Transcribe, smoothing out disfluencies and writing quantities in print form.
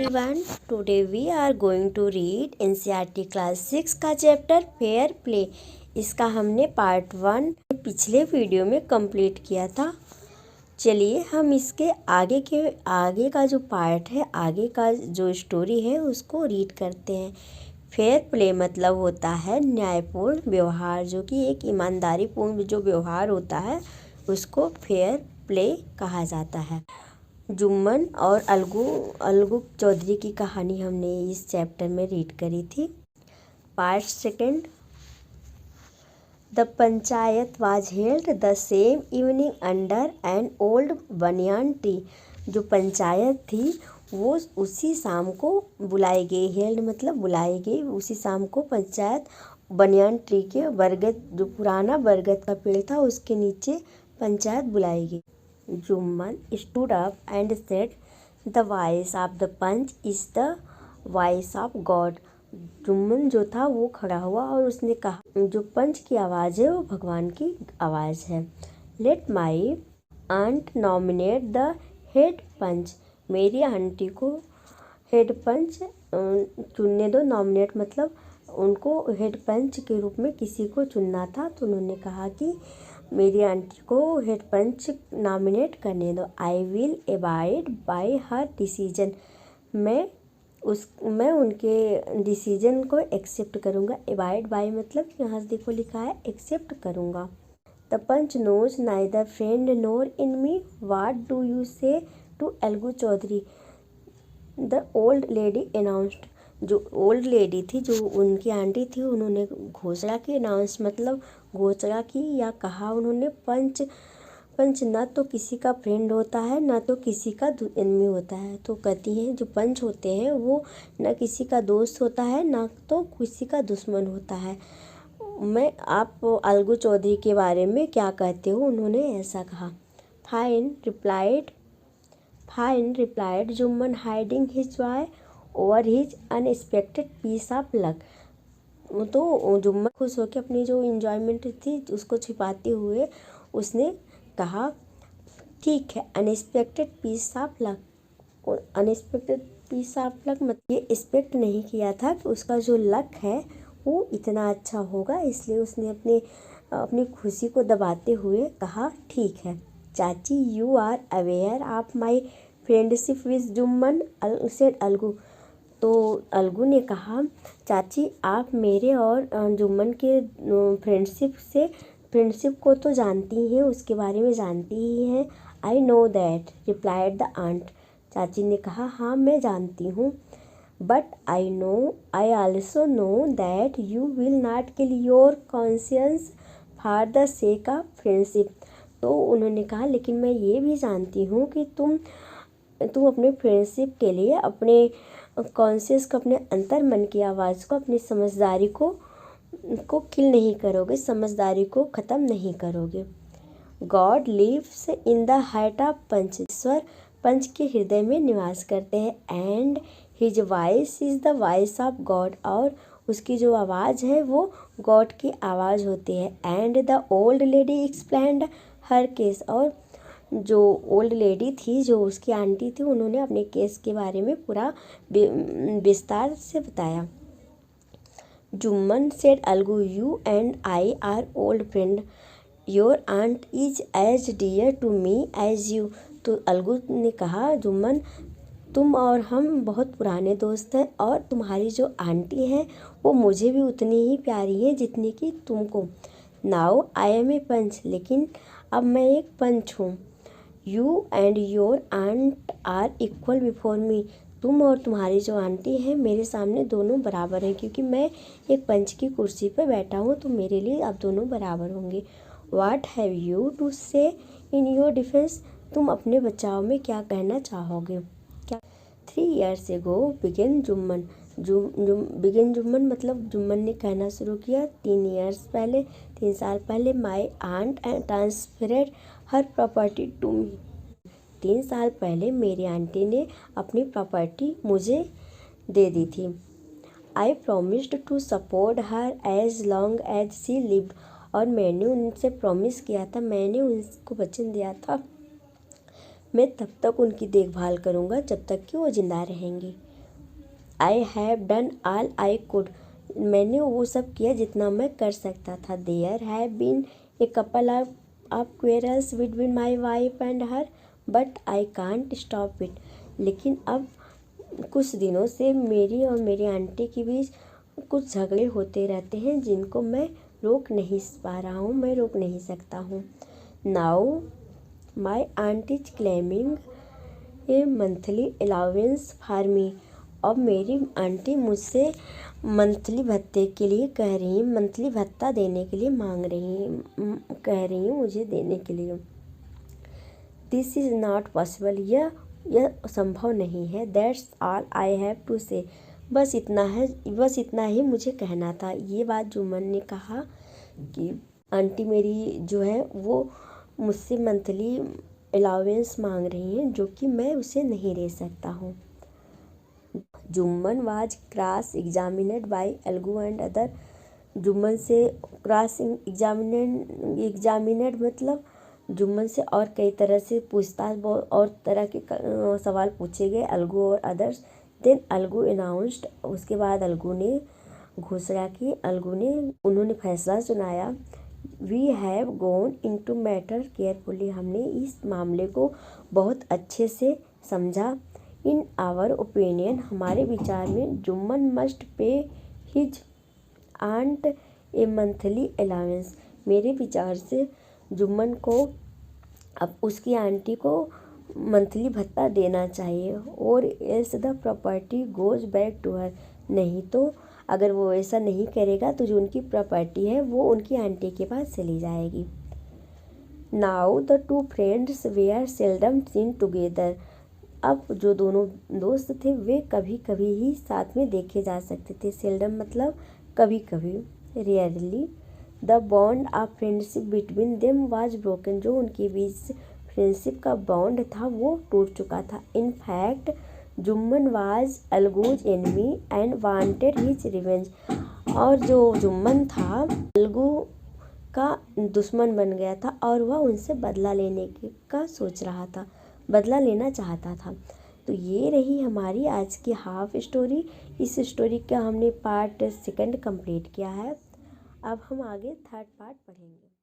everyone, today we are going to read NCERT class 6 का chapter fair play. इसका हमने part 1 पिछले video में कंप्लीट किया था। चलिए हम इसके आगे का जो पार्ट है, आगे का जो स्टोरी है उसको रीड करते हैं। फेयर प्ले मतलब होता है न्यायपूर्ण व्यवहार, जो कि एक ईमानदारीपूर्ण जो व्यवहार होता है उसको फेयर प्ले कहा जाता है। जुम्मन और अलगू चौधरी की कहानी हमने इस चैप्टर में रीड करी थी। Part 2, the panchayat was held the same evening under an old banyan tree. जो पंचायत थी वो उसी शाम को बुलाई गई। हेल्ड मतलब बुलाई गई। उसी शाम को पंचायत बनियान ट्री के बरगद, जो पुराना बरगद का पेड़ था उसके नीचे पंचायत बुलाई गई। Jumman stood up and said, "The voice of the punch is the voice of God." Jumman जो था वो खड़ा हुआ और उसने कहा, जो पंच की आवाज़ है वो भगवान की आवाज़ है। Let my aunt nominate the head punch. मेरी आंटी को हेड पंच चुनने दो। नॉमिनेट मतलब उनको हेड पंच के रूप में किसी को चुनना था, तो उन्होंने कहा कि मेरी आंटी को हेड पंच नॉमिनेट करने दो। I will abide by her decision. मैं उनके डिसीजन को एक्सेप्ट करूँगा। अबाइड बाय मतलब यहाँ देखो लिखा है एक्सेप्ट करूँगा। The panch knows neither friend nor enemy, what do you say to Algu Chaudhary, the old lady announced. जो ओल्ड लेडी थी, जो उनकी आंटी थी, उन्होंने घोषणा की। अनाउंस मतलब घोषणा की या कहा उन्होंने। पंच ना तो किसी का फ्रेंड होता है ना तो किसी का एनिमी होता है। तो कहती हैं जो पंच होते हैं वो ना किसी का दोस्त होता है ना तो किसी का दुश्मन होता है। आप अलगू चौधरी के बारे में क्या कहते हो? उन्होंने ऐसा कहा। Fine replied Jumman, hiding his joy over his unexpected piece of luck. तो जुम्मन खुश होकर अपनी जो इंजॉयमेंट थी उसको छिपाते हुए उसने कहा, ठीक है, unexpected piece of luck. Unexpected piece of luck मतलब ये एक्सपेक्ट नहीं किया था कि उसका जो लक है वो इतना अच्छा होगा, इसलिए उसने अपनी खुशी को दबाते हुए कहा, ठीक है चाची, you are aware of my friendship with Jumman, said Algu. तो अलगू ने कहा, चाची आप मेरे और जुम्मन के फ्रेंडशिप को तो जानती हैं, उसके बारे में जानती ही हैं। I know that, replied the aunt. चाची ने कहा, हाँ मैं जानती हूँ। But I also know that you will not kill your conscience for the sake of friendship. तो उन्होंने कहा, लेकिन मैं ये भी जानती हूँ कि तुम अपने फ्रेंडशिप के लिए अपने कॉन्शियस को, अपने अंतर मन की आवाज़ को, अपनी समझदारी को किल नहीं करोगे, समझदारी को ख़त्म नहीं करोगे। God lives in the heart of panch. ईश्वर पंच के हृदय में निवास करते हैं। And his voice is the voice of God. और उसकी जो आवाज़ है वो गॉड की आवाज़ होती है। And the old lady explained her case. और जो ओल्ड लेडी थी, जो उसकी आंटी थी, उन्होंने अपने केस के बारे में पूरा विस्तार से बताया। Jumman said Algu, you and I are old friend, your aunt is as dear to me as you. तो अलगू ने कहा, जुम्मन तुम और हम बहुत पुराने दोस्त हैं और तुम्हारी जो आंटी हैं वो मुझे भी उतनी ही प्यारी है जितनी कि तुमको। नाउ आई एम ए पंच, लेकिन अब मैं एक पंच हूँ। You and your aunt are equal before me. तुम और तुम्हारी जो आंटी हैं मेरे सामने दोनों बराबर हैं, क्योंकि मैं एक पंच की कुर्सी पर बैठा हूँ, तो मेरे लिए अब दोनों बराबर होंगे। व्हाट हैव यू टू से इन योर डिफेंस। तुम अपने बचाव में क्या कहना चाहोगे? क्या 3 years ago began Jumman. Began Jumman मतलब जुम्मन ने कहना शुरू किया। 3 साल पहले my aunt transferred her property to me. 3 साल पहले मेरी आंटी ने अपनी प्रॉपर्टी मुझे दे दी थी। I promised to support her as long as she lived. और मैंने उनसे प्रॉमिस किया था, मैंने उनको वचन दिया था, मैं तब तक उनकी देखभाल करूँगा जब तक कि वो ज़िंदा रहेंगी। I have done all I could, मैंने वो सब किया जितना मैं कर सकता था। There have been a couple of quarrels between my wife and her but I can't stop it, लेकिन अब कुछ दिनों से मेरी और मेरी आंटी के बीच कुछ झगड़े होते रहते हैं जिनको मैं रोक नहीं पा रहा हूँ, मैं रोक नहीं सकता हूँ। Now my aunty is claiming A monthly allowance for me, अब मेरी आंटी मुझसे मंथली भत्ते के लिए कह रही है, मंथली भत्ता देने के लिए मांग रही हैं, कह रही हैं मुझे देने के लिए। दिस इज़ नॉट पॉसिबल, यह संभव नहीं है। That's all I have to say, बस इतना ही मुझे कहना था। ये बात जुम्मन ने कहा कि आंटी मेरी जो है वो मुझसे मंथली अलाउंस मांग रही हैं जो कि मैं उसे नहीं दे सकता हूँ। Jumman was cross examined by Algu and other, Jumman से क्रॉस एग्जामिनेड मतलब जुम्मन से और कई तरह से पूछताछ और तरह के सवाल पूछे गए, अलगू और अदर्स। देन अलगू अनाउंस्ड, उसके बाद अलगू ने घोषणा की, उन्होंने फैसला सुनाया। We have gone into matter carefully, हमने इस मामले को बहुत अच्छे से समझा। इन आवर ओपिनियन, हमारे विचार में Jumman must pay his aunt a monthly allowance, मेरे विचार से जुम्मन को अब उसकी आंटी को मंथली भत्ता देना चाहिए। और else the property goes back to her, नहीं तो अगर वो ऐसा नहीं करेगा तो जो उनकी प्रॉपर्टी है वो उनकी आंटी के पास चली जाएगी। Now the two friends were seldom seen together, अब जो दोनों दोस्त थे वे कभी कभी ही साथ में देखे जा सकते थे। सेल्डम मतलब कभी कभी, rarely. The bond of friendship between them was broken, जो उनके बीच फ्रेंडशिप का बॉन्ड था वो टूट चुका था। In fact Jumman was Algu's enemy and wanted his revenge, और जो जुम्मन था अलगू का दुश्मन बन गया था और वह उनसे बदला लेने का सोच रहा था, बदला लेना चाहता था। तो ये रही हमारी आज की हाफ स्टोरी। इस स्टोरी का हमने पार्ट 2 कंप्लीट किया है। अब हम आगे 3rd पार्ट पढ़ेंगे।